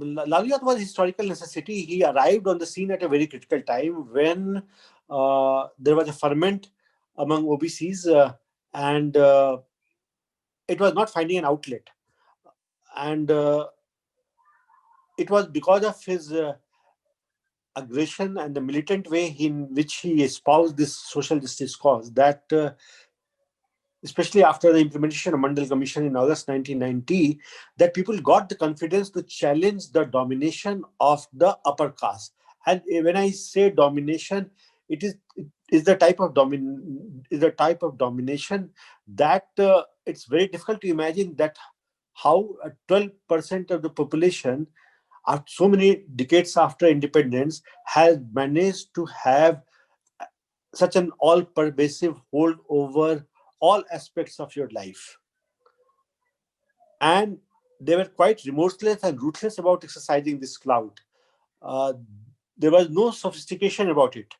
Lalu Yadv was a historical necessity. He arrived on the scene at a very critical time when there was a ferment among OBCs, and it was not finding an outlet. And it was because of his aggression and the militant way in which he espoused this social justice cause that, especially after the implementation of Mandal Commission in August 1990, that people got the confidence to challenge the domination of the upper caste. And when I say domination, it is the type of domination that it's very difficult to imagine that how 12% of the population, after so many decades after independence, has managed to have such an all-pervasive hold over all aspects of your life. And they were quite remorseless and ruthless about exercising this clout. Uh, there was no sophistication about it.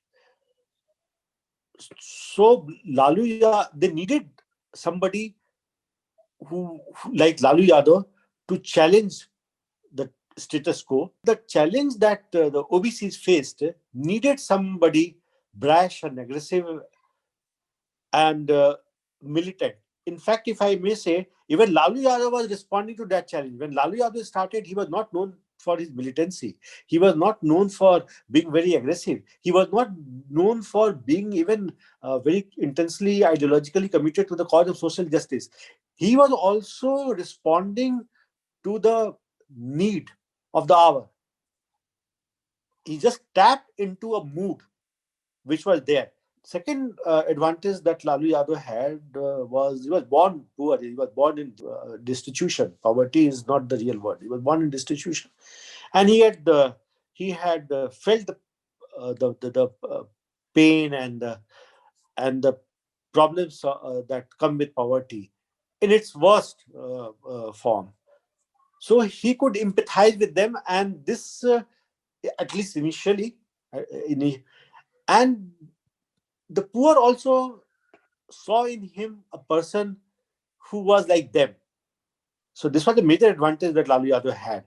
So they needed somebody like Lalu Yadav to challenge the status quo. The challenge that the OBCs faced needed somebody brash and aggressive and militant. In fact, if I may say, even Lalu Yadav was responding to that challenge. When Lalu Yadav started, he was not known for his militancy. He was not known for being very aggressive. He was not known for being even very intensely ideologically committed to the cause of social justice. He was also responding to the need of the hour. He just tapped into a mood which was there. Second advantage that Lalu Yadav had was he was born poor. He was born in destitution. Poverty is not the real word. He was born in destitution, and he had felt the pain and the problems that come with poverty in its worst form. So he could empathize with them, and this, at least initially, and the poor also saw in him a person who was like them. So this was the major advantage that Lalu Yadav had.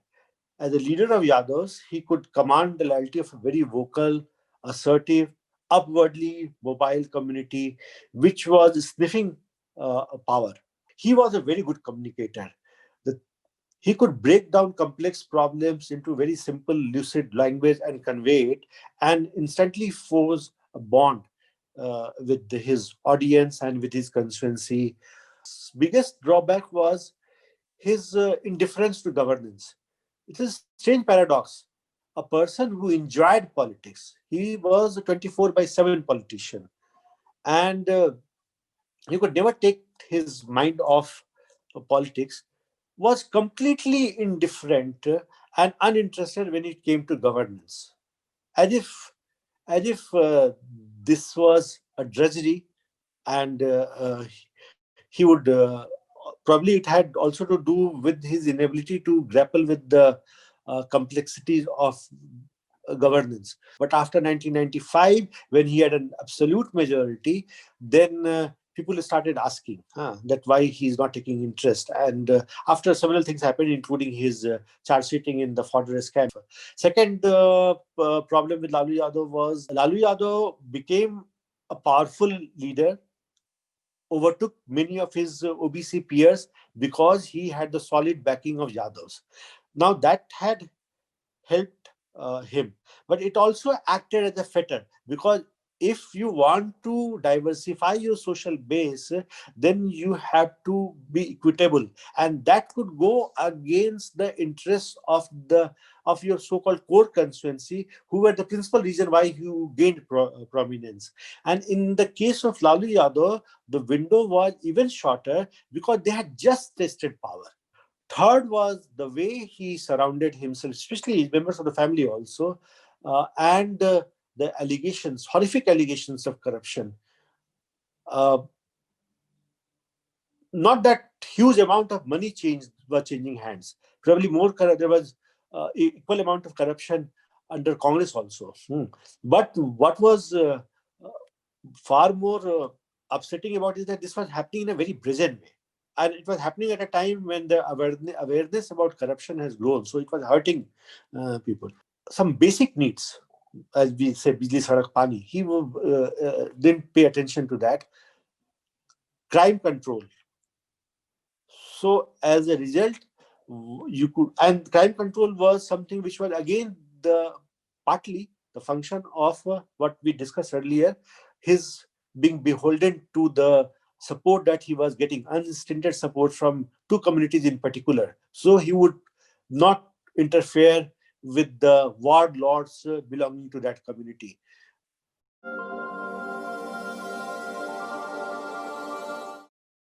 As a leader of Yadavs, he could command the loyalty of a very vocal, assertive, upwardly mobile community, which was sniffing power. He was a very good communicator. He could break down complex problems into very simple, lucid language and convey it, and instantly force a bond with his audience and with his constituency. Biggest drawback was his indifference to governance. It is a strange paradox. A person who enjoyed politics, he was a 24 by 7 politician, and he could never take his mind off politics, was completely indifferent and uninterested when it came to governance, as if this was a drudgery, and he would probably it had also to do with his inability to grapple with the complexities of governance. But after 1995, when he had an absolute majority, then people started asking that why he's not taking interest. And after several things happened, including his charge sheeting in the fodder scam. Second problem with Lalu Yadav was Lalu Yadav became a powerful leader, overtook many of his OBC peers because he had the solid backing of Yadavs. Now that had helped him, but it also acted as a fetter, because if you want to diversify your social base, then you have to be equitable, and that could go against the interests of your so-called core constituency, who were the principal reason why you gained prominence. And in the case of Lalu Yadav, the window was even shorter because they had just tasted power. Third was the way he surrounded himself, especially his members of the family also, and the allegations, horrific allegations of corruption. Uh, Not that huge amount of money was changing hands. Probably there was equal amount of corruption under Congress also. But what was far more upsetting about is that this was happening in a very brazen way. And it was happening at a time when the awareness about corruption has grown. So it was hurting people. Some basic needs, as we say, bijli, sadak, pani, he didn't pay attention to that. Crime control. So as a result, you could, and crime control was something which was again partly the function of what we discussed earlier, his being beholden to the support that he was getting, unstinted support from two communities in particular. So he would not interfere with the ward lords belonging to that community.